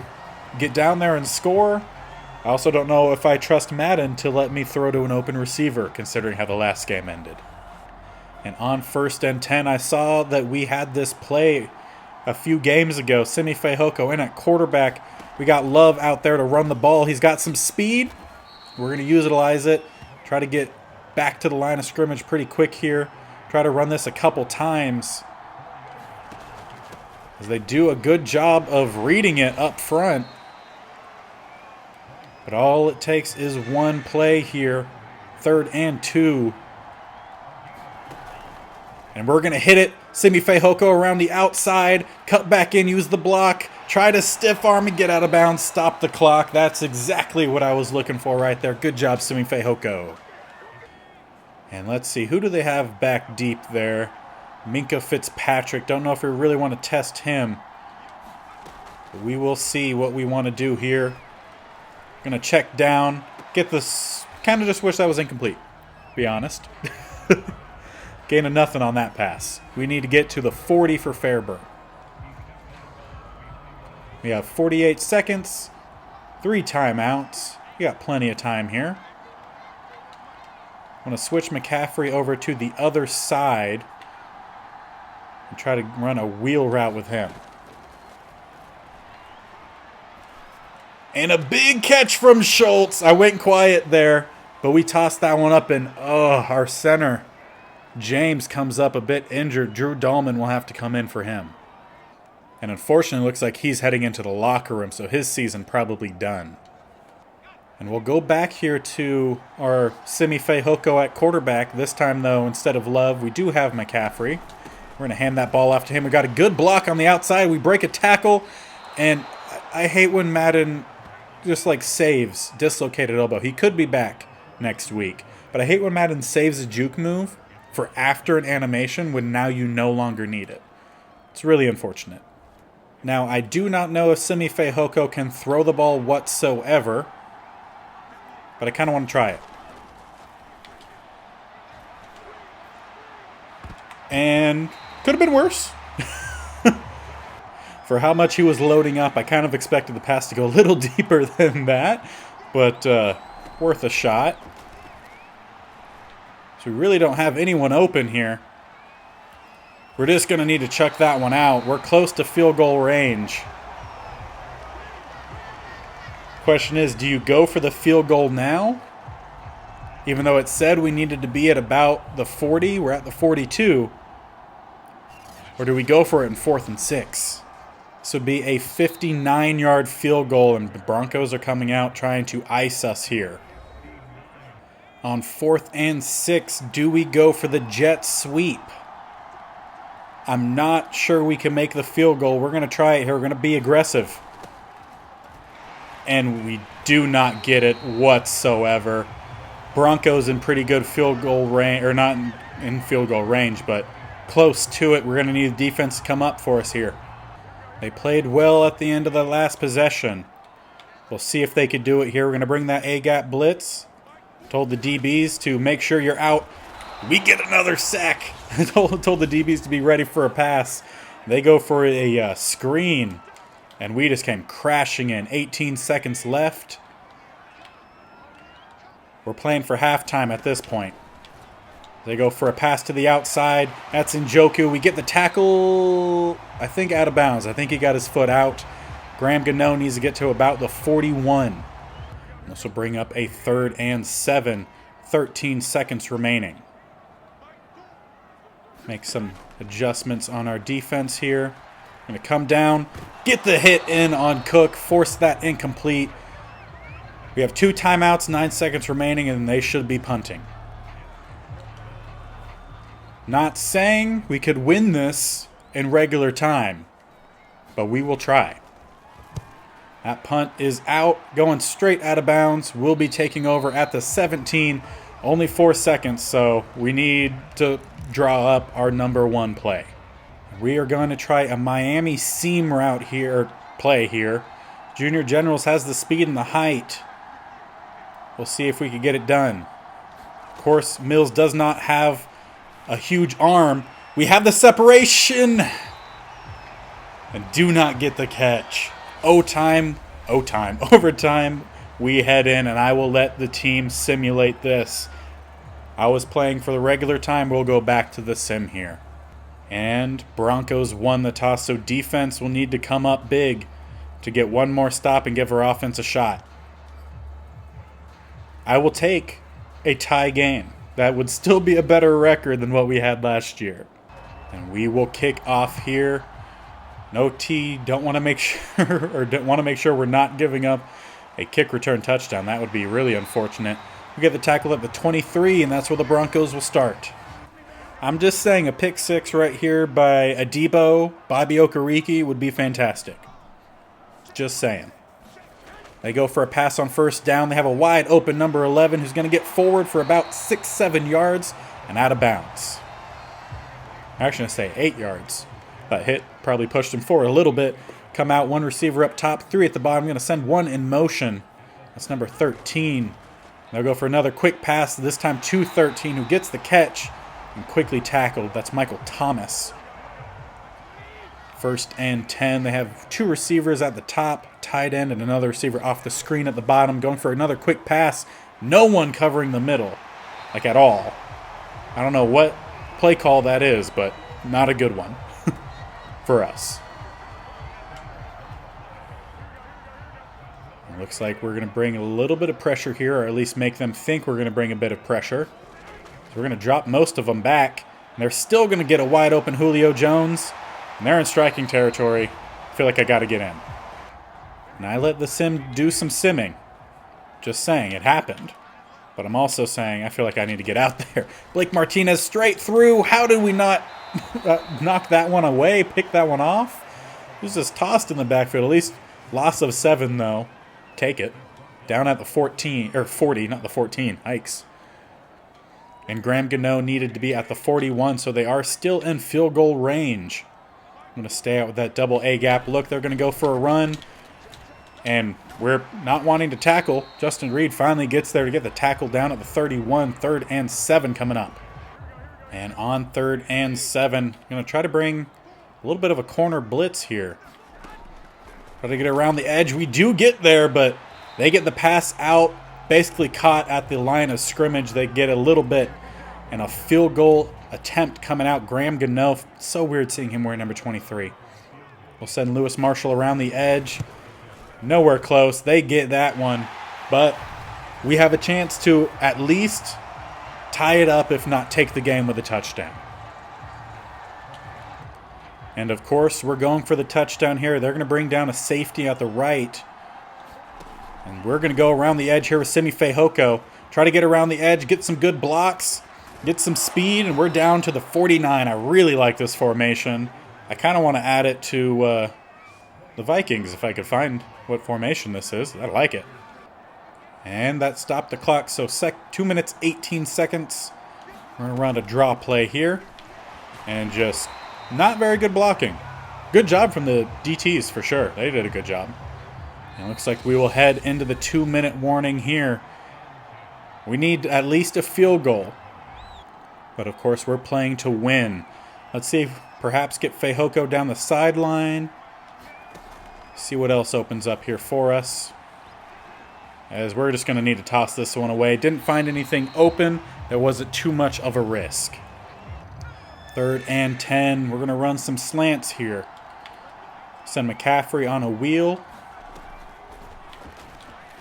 get down there and score. I also don't know if I trust Madden to let me throw to an open receiver, considering how the last game ended. And on 1st and 10, I saw that we had this play a few games ago. Simi Fehoko in at quarterback. We got Love out there to run the ball. He's got some speed. We're going to utilize it. Try to get back to the line of scrimmage pretty quick here. Try to run this a couple times. As they do a good job of reading it up front. But all it takes is one play here. 3rd and 2. And we're going to hit it. Simi Fehoko around the outside. Cut back in, use the block. Try to stiff arm and get out of bounds. Stop the clock. That's exactly what I was looking for right there. Good job, Simi Fehoko. And let's see. Who do they have back deep there? Minka Fitzpatrick. Don't know if we really want to test him. But we will see what we want to do here. Going to check down. Get this. Kind of just wish that was incomplete, to be honest. Gain of nothing on that pass. We need to get to the 40 for Fairburn. We have 48 seconds. 3 timeouts. We got plenty of time here. I'm going to switch McCaffrey over to the other side and try to run a wheel route with him. And a big catch from Schultz. I went quiet there, but we tossed that one up, and our center, James, comes up a bit injured. Drew Dahlman will have to come in for him. And unfortunately, it looks like he's heading into the locker room, so his season probably done. And we'll go back here to our Simi Fehoko at quarterback. This time, though, instead of Love, we do have McCaffrey. We're going to hand that ball off to him. We got a good block on the outside. We break a tackle, and I hate when Madden just like saves dislocated elbow. He could be back next week, but I hate when Madden saves a juke move for after an animation when now you no longer need it. It's really unfortunate. Now, I do not know if Simi Fehoko can throw the ball whatsoever, but I kind of want to try it. And could have been worse. For how much he was loading up, I kind of expected the pass to go a little deeper than that, but worth a shot. So we really don't have anyone open here. We're just going to need to chuck that one out. We're close to field goal range. Question is, do you go for the field goal now? Even though it said we needed to be at about the 40, we're at the 42. Or do we go for it in 4th and 6? This would be a 59-yard field goal, and the Broncos are coming out trying to ice us here. On 4th and 6, do we go for the jet sweep? I'm not sure we can make the field goal. We're going to try it here. We're going to be aggressive. And we do not get it whatsoever. Broncos in pretty good field goal range, or not in field goal range, but close to it. We're going to need the defense to come up for us here. They played well at the end of the last possession. We'll see if they could do it here. We're going to bring that A-gap blitz. Told the DBs to make sure you're out. We get another sack. told the DBs to be ready for a pass. They go for a screen, and we just came crashing in. 18 seconds left. We're playing for halftime at this point. They go for a pass to the outside. That's Njoku. We get the tackle, I think, out of bounds. I think he got his foot out. Graham Gano needs to get to about the 41. This will bring up a 3rd and 7. 13 seconds remaining. Make some adjustments on our defense here. Going to come down, get the hit in on Cook, force that incomplete. We have 2 timeouts, 9 seconds remaining, and they should be punting. Not saying we could win this in regular time, but we will try. That punt is out, going straight out of bounds. We'll be taking over at the 17. Only 4 seconds, so we need to draw up our number 1 play. We are going to try a Miami seam route here, play here. Junior Generals has the speed and the height. We'll see if we can get it done. Of course, Mills does not have a huge arm. We have the separation. And do not get the catch. Overtime, we head in, and I will let the team simulate this. I was playing for the regular time. We'll go back to the sim here. And Broncos won the toss, so defense will need to come up big to get one more stop and give our offense a shot. I will take a tie game. That would still be a better record than what we had last year. And we will kick off here. No T. Don't want to make sure we're not giving up a kick return touchdown. That would be really unfortunate. We get the tackle at the 23, and that's where the Broncos will start. I'm just saying a pick 6 right here by Adebo, Bobby Okereke would be fantastic. Just saying. They go for a pass on first down. They have a wide open number 11 who's going to get forward for about 6-7 yards and out of bounds. I'm actually going to say 8 yards. That hit probably pushed him forward a little bit. Come out, 1 receiver up top, 3 at the bottom. I'm going to send 1 in motion. That's number 13. They'll go for another quick pass, this time to 13, who gets the catch and quickly tackled. That's Michael Thomas. 1st and 10. They have 2 receivers at the top, tight end, and another receiver off the screen at the bottom. Going for another quick pass. No one covering the middle, like at all. I don't know what play call that is, but not a good one for us. It looks like we're going to bring a little bit of pressure here, or at least make them think we're going to bring a bit of pressure. So we're going to drop most of them back. And they're still going to get a wide open Julio Jones. And they're in striking territory. I feel like I got to get in. And I let the sim do some simming. Just saying, it happened. But I'm also saying I feel like I need to get out there. Blake Martinez straight through. How did we not knock that one away, pick that one off? He was just tossed in the backfield. At least loss of 7, though. Take it. Down at the 14, or 40, not the 14. Hikes. And Graham Gano needed to be at the 41, so they are still in field goal range. I'm going to stay out with that double A gap look. They're going to go for a run. And we're not wanting to tackle. Justin Reed finally gets there to get the tackle down at the 31. 3rd and 7 coming up. And on 3rd and 7, going to try to bring a little bit of a corner blitz here. Try to get around the edge. We do get there, but they get the pass out. Basically caught at the line of scrimmage. They get a little bit. And a field goal attempt coming out. Graham Gano. So weird seeing him wearing number 23. We'll send Lewis Marshall around the edge. Nowhere close. They get that one. But we have a chance to at least tie it up, if not take the game with a touchdown. And, of course, we're going for the touchdown here. They're going to bring down a safety at the right. And we're going to go around the edge here with Simi Fehoko. Try to get around the edge, get some good blocks, get some speed, and we're down to the 49. I really like this formation. I kind of want to add it to the Vikings if I could find what formation this is. I like it. And that stopped the clock, so 2 minutes, 18 seconds. We're going to run a draw play here. And just not very good blocking. Good job from the DTs for sure. They did a good job. And it looks like we will head into the 2-minute warning here. We need at least a field goal. But of course we're playing to win. Let's see if perhaps get Fehoko down the sideline. See what else opens up here for us. As we're just going to need to toss this one away. Didn't find anything open. There wasn't too much of a risk. 3rd and 10. We're going to run some slants here. Send McCaffrey on a wheel.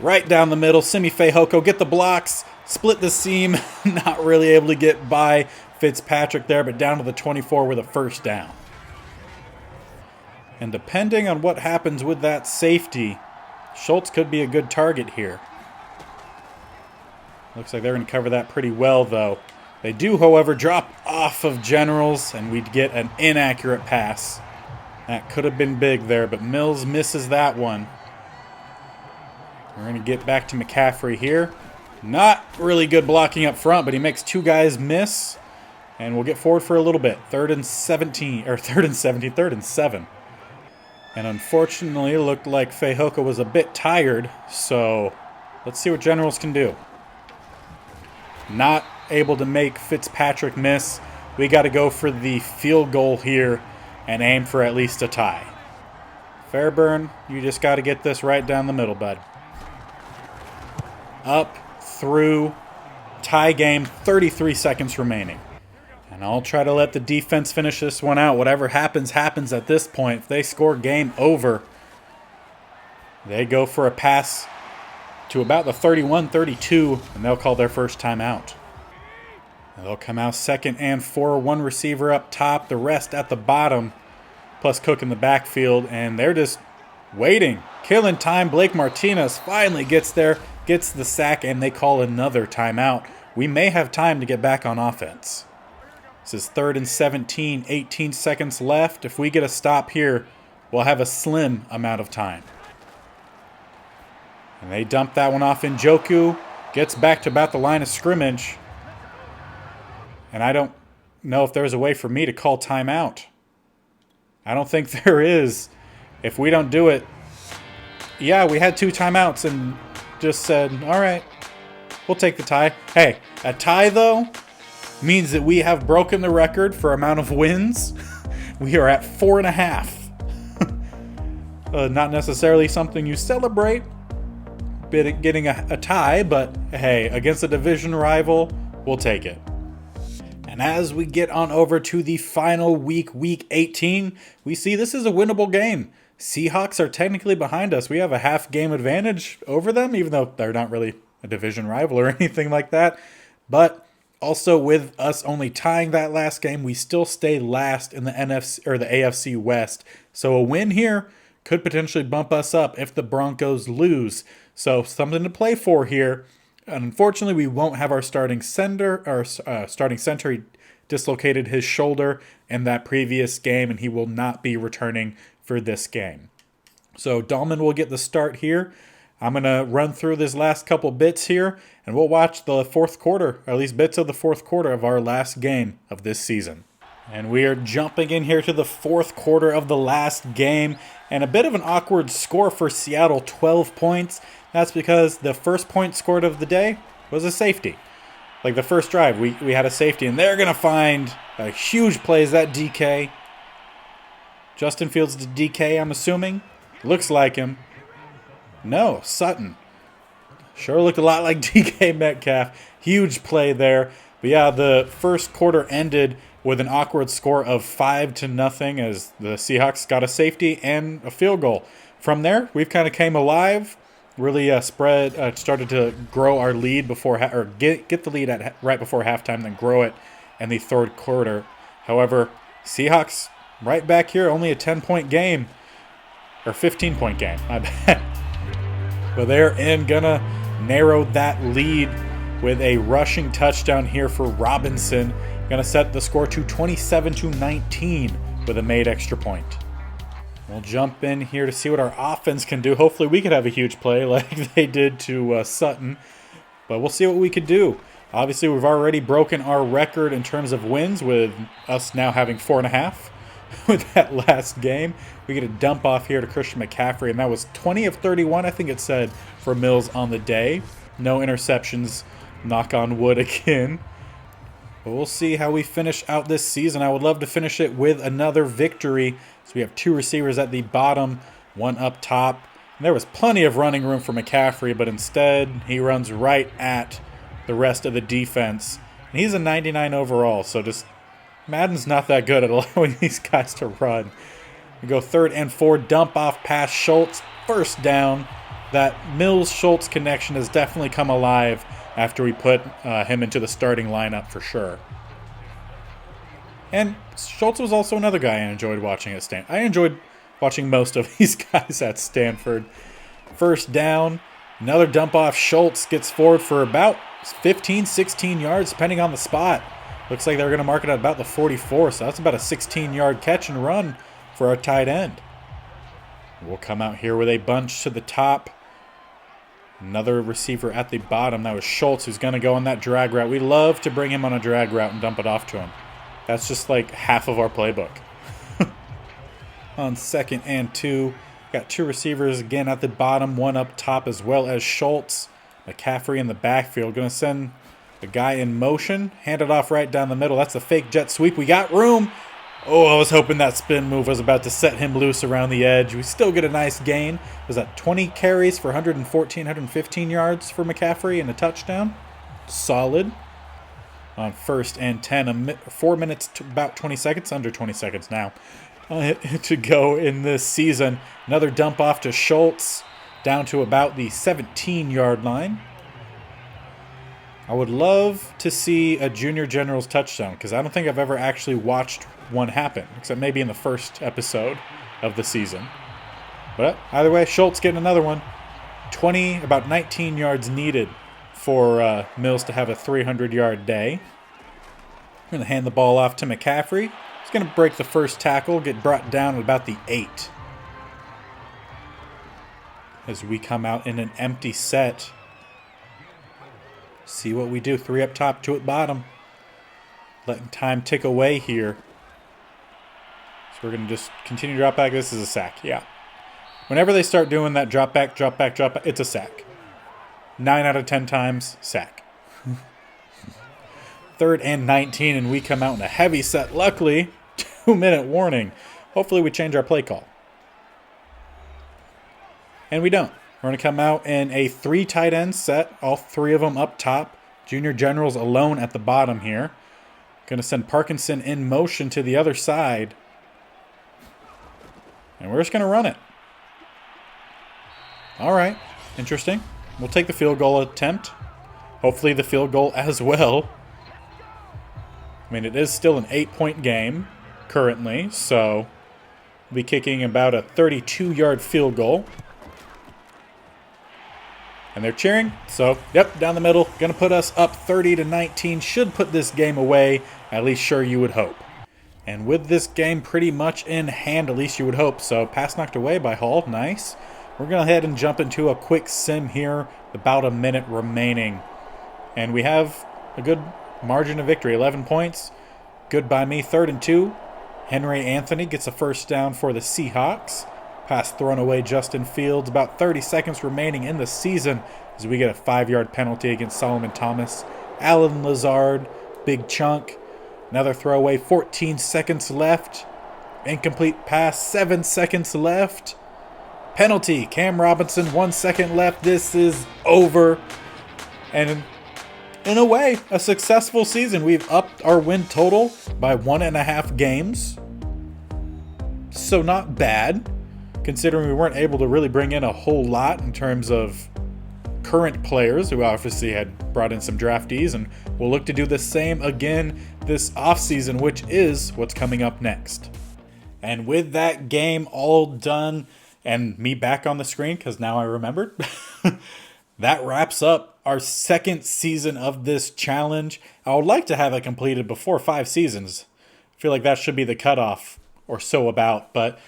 Right down the middle. Simi Fehoko. Get the blocks. Split the seam. Not really able to get by Fitzpatrick there, but down to the 24 with a first down. And depending on what happens with that safety, Schultz could be a good target here. Looks like they're going to cover that pretty well, though. They do, however, drop off of Generals, and we'd get an inaccurate pass. That could have been big there, but Mills misses that one. We're going to get back to McCaffrey here. Not really good blocking up front, but he makes 2 guys miss. And we'll get forward for a little bit. 3rd and 7. And unfortunately, it looked like Fehoko was a bit tired, so let's see what Generals can do. Not able to make Fitzpatrick miss. We got to go for the field goal here and aim for at least a tie. Fairburn, you just got to get this right down the middle, bud. Up, through, tie game, 33 seconds remaining. And I'll try to let the defense finish this one out. Whatever happens, happens at this point. If they score, game over. They go for a pass to about the 31-32, and they'll call their first timeout. And they'll come out 2nd and 4, 1 receiver up top, the rest at the bottom, plus Cook in the backfield, and they're just waiting. Killing time. Blake Martinez finally gets there, gets the sack, and they call another timeout. We may have time to get back on offense. This is 3rd and 17, 18 seconds left. If we get a stop here, we'll have a slim amount of time. And they dump that one off. Njoku gets back to about the line of scrimmage. And I don't know if there's a way for me to call timeout. I don't think there is. If we don't do it, yeah, we had 2 timeouts and just said, all right, we'll take the tie. Hey, a tie, though, means that we have broken the record for amount of wins. We are at 4.5. Not necessarily something you celebrate, getting a tie, but hey, against a division rival, we'll take it. And as we get on over to the final week, week 18, we see this is a winnable game. Seahawks are technically behind us. We have a half game advantage over them, even though they're not really a division rival or anything like that. But also, with us only tying that last game, we still stay last in the NFC or the AFC West. So a win here could potentially bump us up if the Broncos lose. So something to play for here. Unfortunately, we won't have our starting center. He dislocated his shoulder in that previous game, and he will not be returning for this game. So Dahlman will get the start here. I'm going to run through this last couple bits here, and we'll watch the 4th quarter, or at least bits of the 4th quarter of our last game of this season. And we are jumping in here to the 4th quarter of the last game, and a bit of an awkward score for Seattle, 12 points. That's because the first point scored of the day was a safety. Like the first drive, we had a safety, and they're going to find a huge play. Is that DK? Justin Fields to DK, I'm assuming. Looks like him. No, Sutton. Sure looked a lot like DK Metcalf. Huge play there. But yeah, the first quarter ended with an awkward score of 5-0 as the Seahawks got a safety and a field goal. From there, we've kind of came alive, really started to grow our lead before, get the lead at right before halftime, then grow it in the 3rd quarter. However, Seahawks right back here, only a 10-point game, or 15-point game, I bet. But they're gonna narrow that lead with a rushing touchdown here for Robinson. Gonna set the score to 27-19 with a made extra point. We'll jump in here to see what our offense can do. Hopefully we could have a huge play like they did to Sutton. But we'll see what we could do. Obviously, we've already broken our record in terms of wins with us now having 4.5 with that last game. We get a dump off here to Christian McCaffrey, and that was 20 of 31, I think it said, for Mills on the day. No interceptions, knock on wood again. But we'll see how we finish out this season. I would love to finish it with another victory. So we have 2 receivers at the bottom, 1 up top. And there was plenty of running room for McCaffrey, but instead he runs right at the rest of the defense. And he's a 99 overall, so just Madden's not that good at allowing these guys to run. We go 3rd and 4, dump off past Schultz, first down. That Mills-Schultz connection has definitely come alive after we put him into the starting lineup for sure. And Schultz was also another guy I enjoyed watching at Stanford. I enjoyed watching most of these guys at Stanford. First down, another dump off. Schultz gets forward for about 15, 16 yards, depending on the spot. Looks like they're going to mark it at about the 44, so that's about a 16-yard catch and run for our tight end. We'll come out here with a bunch to the top. Another receiver at the bottom. That was Schultz, who's going to go on that drag route. We love to bring him on a drag route and dump it off to him. That's just like half of our playbook. On 2nd and 2, got 2 receivers again at the bottom, 1 up top, as well as Schultz. McCaffrey in the backfield. Going to send the guy in motion. Hand it off right down the middle. That's a fake jet sweep. We got room. Oh, I was hoping that spin move was about to set him loose around the edge. We still get a nice gain. Was that 20 carries for 114, 115 yards for McCaffrey and a touchdown? Solid. On 1st and 10, 4 minutes to about 20 seconds, under 20 seconds now to go in this season. Another dump off to Schultz, down to about the 17-yard line. I would love to see a Junior General's touchdown, because I don't think I've ever actually watched one happen, except maybe in the first episode of the season. But either way, Schultz getting another one. About 19 yards needed for Mills to have a 300-yard day. We're going to hand the ball off to McCaffrey. He's going to break the first tackle, get brought down at about the 8. As we come out in an empty set. See what we do. 3 up top, 2 at bottom. Letting time tick away here. So we're going to just continue to drop back. This is a sack, yeah. Whenever they start doing that drop back, it's a sack. 9 out of 10 times, sack. 3rd and 19, and we come out in a heavy set. Luckily, 2-minute warning. Hopefully we change our play call. And we don't. We're going to come out in a 3 tight end set, all 3 of them up top. Junior Generals alone at the bottom here. Going to send Parkinson in motion to the other side. And we're just going to run it. All right. Interesting. We'll take the field goal attempt. Hopefully the field goal as well. I mean, it is still an 8-point game currently, so we'll be kicking about a 32-yard field goal. And they're cheering, so, yep, down the middle. Going to put us up 30-19. Should put this game away, at least sure you would hope. And with this game pretty much in hand, at least you would hope. So, pass knocked away by Hall. Nice. We're going to head and jump into a quick sim here. About a minute remaining. And we have a good margin of victory. 11 points. Good by me. 3rd and 2. Henry Anthony gets a first down for the Seahawks. Pass thrown away Justin Fields. About 30 seconds remaining in the season as we get a 5-yard penalty against Solomon Thomas. Alan Lazard, big chunk. Another throwaway. 14 seconds left. Incomplete pass. 7 seconds left. Penalty. Cam Robinson. 1 second left. This is over. And in a way, a successful season. We've upped our win total by 1.5 games. So not bad, considering we weren't able to really bring in a whole lot in terms of current players, who obviously had brought in some draftees, and we'll look to do the same again this offseason, which is what's coming up next. And with that game all done, and me back on the screen, because now I remembered, that wraps up our 2nd season of this challenge. I would like to have it completed before 5 seasons. I feel like that should be the cutoff or so about. But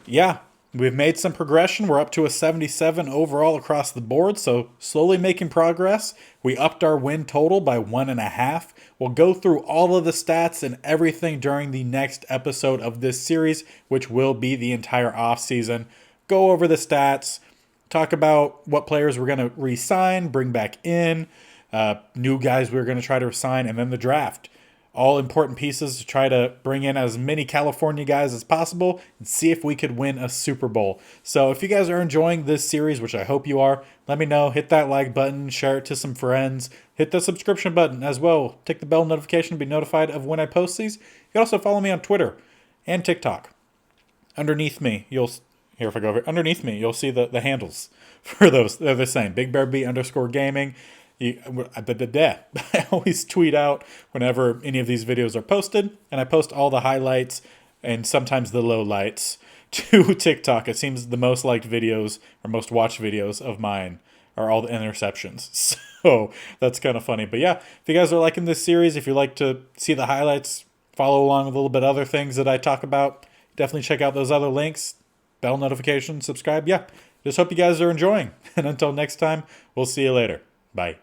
yeah, We've made some progression. We're up to a 77 overall across the board, so slowly making progress. We upped our win total by 1.5. We'll go through all of the stats and everything during the next episode of this series, which will be the entire offseason. Go over the stats, talk about what players we're going to re-sign, bring back in, new guys we're going to try to sign, and then the draft. All important pieces to try to bring in as many California guys as possible and see if we could win a Super Bowl. So if you guys are enjoying this series, which I hope you are, let me know. Hit that like button, share it to some friends, hit the subscription button as well. Tick the bell notification to be notified of when I post these. You can also follow me on Twitter and TikTok. Underneath me, you'll see the handles for those. They're the same. Big Bear B _gaming. I always tweet out whenever any of these videos are posted, and I post all the highlights and sometimes the lowlights to TikTok. It seems the most liked videos or most watched videos of mine are all the interceptions. So that's kind of funny. But yeah, if you guys are liking this series, if you like to see the highlights, follow along with a little bit other things that I talk about, definitely check out those other links, bell notification, subscribe. Yeah, just hope you guys are enjoying. And until next time, we'll see you later. Bye.